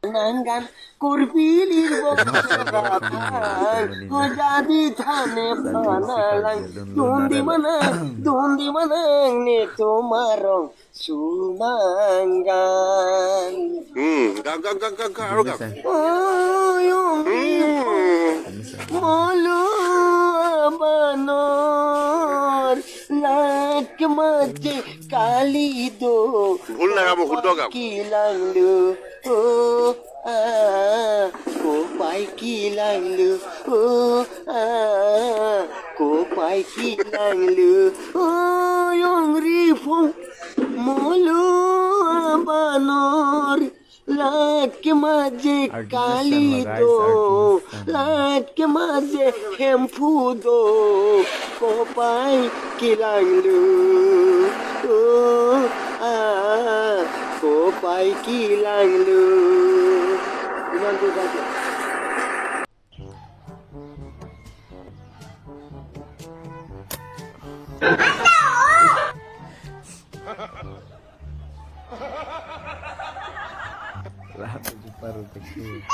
Nangan kurpilir boksaran jadi thane panalang dundi manang ne tomarong sumangan gang আরো গান oyong molo banor lak maje kali do ভুল না গাবো হুদ্দ গাও kilang lu oh ko pai kilang lu oh ko pai kilang lu oh yong ri phong molo banor lakh মাঝে কালি দো লাক মাঝে হেমফু দো কোপাই কিলাংলু ও আ কোপাই কিলাংলু ইমান তো যাবে Lahat ng paro teknik.